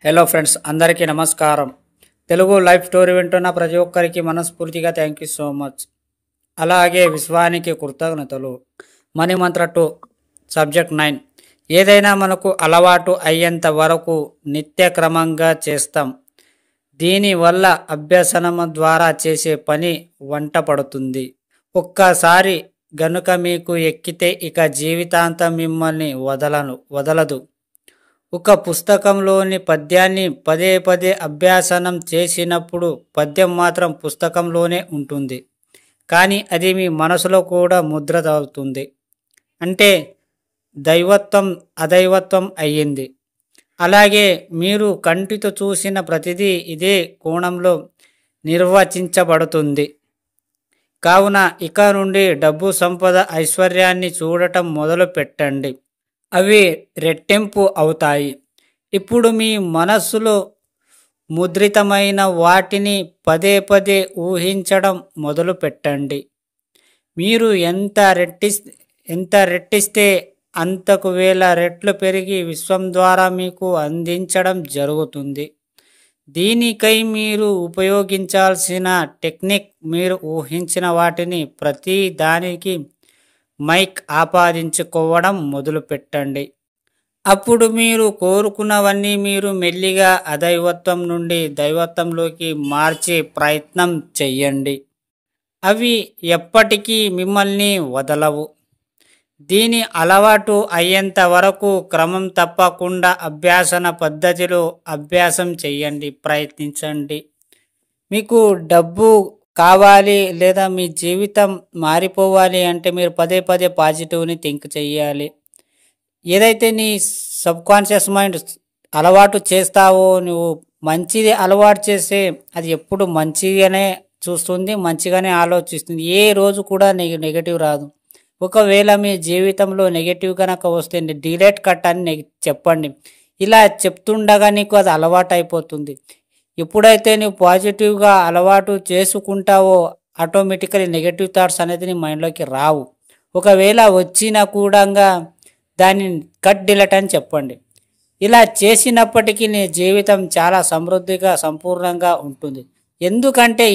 Hello friends, అందరికీ నమస్కారం. Telugu life story వింటున్న ప్రతి ఒక్కరికి మనస్ఫూర్తిగా థ్యాంక్ యూ సో మచ్. అలాగే విశ్వానికి కృతజ్ఞతలు. మనీ మంత్ర 2 సబ్జెక్ట్ 9. ఏదైనా మనకు అలవాటు అయ్యేంత వరకు నిత్య క్రమంగా చేస్తాం. దీనివల్ల అభ్యసనం ద్వారా చేసే పని వంట పడుతుంది. ఒక్కసారి గనుక మీకు ఎక్కితే ఇక జీవితాంతం మిమ్మల్ని వదలదు. ఒక పుస్తకంలోని పద్యాన్ని పదే పదే అభ్యాసనం చేసినప్పుడు పద్యం మాత్రం పుస్తకంలోనే ఉంటుంది, కానీ అది మీ మనసులో కూడా ముద్ర అవుతుంది. అంటే దైవత్వం అదైవత్వం అయ్యింది. అలాగే మీరు కంటితో చూసిన ప్రతిదీ ఇదే కోణంలో నిర్వచించబడుతుంది. కావున ఇక నుండి డబ్బు, సంపద, ఐశ్వర్యాన్ని చూడటం మొదలు పెట్టండి. అవి రెట్టింపు అవుతాయి. ఇప్పుడు మీ మనస్సులో ముద్రితమైన వాటిని పదే పదే ఊహించడం మొదలు పెట్టండి. మీరు ఎంత రెట్టిస్తే అంతకు 1000 రెట్లు పెరిగి విశ్వం ద్వారా మీకు అందించడం జరుగుతుంది. దీనికై మీరు ఉపయోగించాల్సిన టెక్నిక్, మీరు ఊహించిన వాటిని ప్రతి దానికి మైక్ ఆపాదించుకోవడం మొదలు పెట్టండి. అప్పుడు మీరు కోరుకున్నవన్నీ మీరు మెల్లిగా అదైవత్వం నుండి దైవత్వంలోకి మార్చే ప్రయత్నం చెయ్యండి. అవి ఎప్పటికీ మిమ్మల్ని వదలవు. దీని అలవాటు అయ్యేంత వరకు క్రమం తప్పకుండా అభ్యాసన పద్ధతిలో అభ్యాసం చెయ్యండి, ప్రయత్నించండి. మీకు డబ్బు కావాలి లేదా మీ జీవితం మారిపోవాలి అంటే మీరు పదే పదే పాజిటివ్ని థింక్ చెయ్యాలి. ఏదైతే నీ సబ్కాన్షియస్ మైండ్ అలవాటు చేస్తావో, నువ్వు మంచిది అలవాటు చేస్తే అది ఎప్పుడు మంచిగానే చూస్తుంది, మంచిగానే ఆలోచిస్తుంది. ఏ రోజు కూడా నెగటివ్ రాదు. ఒకవేళ మీ జీవితంలో నెగటివ్ కనుక వస్తే డిలీట్ కట్ అని చెప్పండి. ఇలా చెప్తుండగా నీకు అది అలవాటు అయిపోతుంది. ఎప్పుడైతే నువ్వు పాజిటివ్గా అలవాటు చేసుకుంటావో ఆటోమేటికలీ నెగటివ్ థాట్స్ అనేది నీ మైండ్లోకి రావు. ఒకవేళ వచ్చినా కూడా దాన్ని కట్ డిలీట్ అని చెప్పండి. ఇలా చేసినప్పటికీ నీ జీవితం చాలా సమృద్ధిగా సంపూర్ణంగా ఉంటుంది. ఎందుకంటే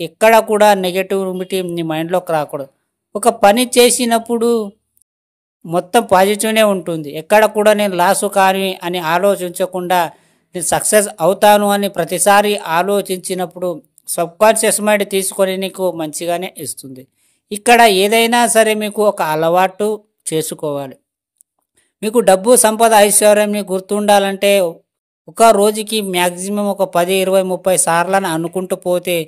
ఎక్కడ కూడా నెగటివిటీ నీ మైండ్లోకి రాకూడదు. ఒక పని చేసినప్పుడు మొత్తం పాజిటివ్నే ఉంటుంది. ఎక్కడ కూడా నేను లాసు కానీ అని ఆలోచించకుండా నేను సక్సెస్ అవుతాను అని ప్రతిసారి ఆలోచించినప్పుడు సబ్కాన్షియస్ మైండ్ తీసుకొని నీకు మంచిగానే ఇస్తుంది. ఇక్కడ ఏదైనా సరే మీకు ఒక అలవాటు చేసుకోవాలి. మీకు డబ్బు, సంపద, ఐశ్వర్యం మీకు గుర్తుండాలంటే ఒక రోజుకి మ్యాక్సిమం ఒక 10, 20, 30 సార్లని అనుకుంటూ పోతే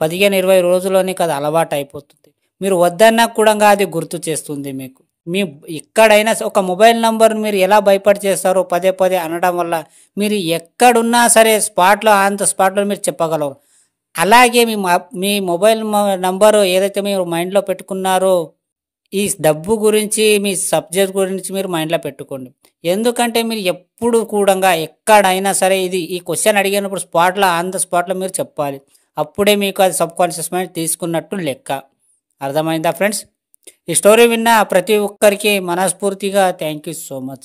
15-20 రోజుల్లోనే అది అలవాటు అయిపోతుంది. మీరు వద్దన్నా కూడా అది గుర్తు చేస్తుంది మీకు. మీ ఎక్కడైనా ఒక మొబైల్ నంబర్ మీరు ఎలా భయపడి చేస్తారో పదే పదే అనడం వల్ల మీరు ఎక్కడున్నా సరే స్పాట్లో మీరు చెప్పగలరు. అలాగే మీ మొబైల్ నంబరు ఏదైతే మీరు మైండ్లో పెట్టుకున్నారో ఈ డబ్బు గురించి, మీ సబ్జెక్ట్ గురించి మీరు మైండ్లో పెట్టుకోండి. ఎందుకంటే మీరు ఎప్పుడు కూడా ఎక్కడైనా సరే ఈ క్వశ్చన్ అడిగినప్పుడు స్పాట్లో మీరు చెప్పాలి. అప్పుడే మీకు అది సబ్కాన్షియస్ మైండ్ తీసుకున్నట్టు లెక్క. అర్థమైందా ఫ్రెండ్స్? ఈ స్టోరీ విన్న ప్రతి ఒక్కరికి మనస్ఫూర్తిగా థ్యాంక్ యూ సో మచ్.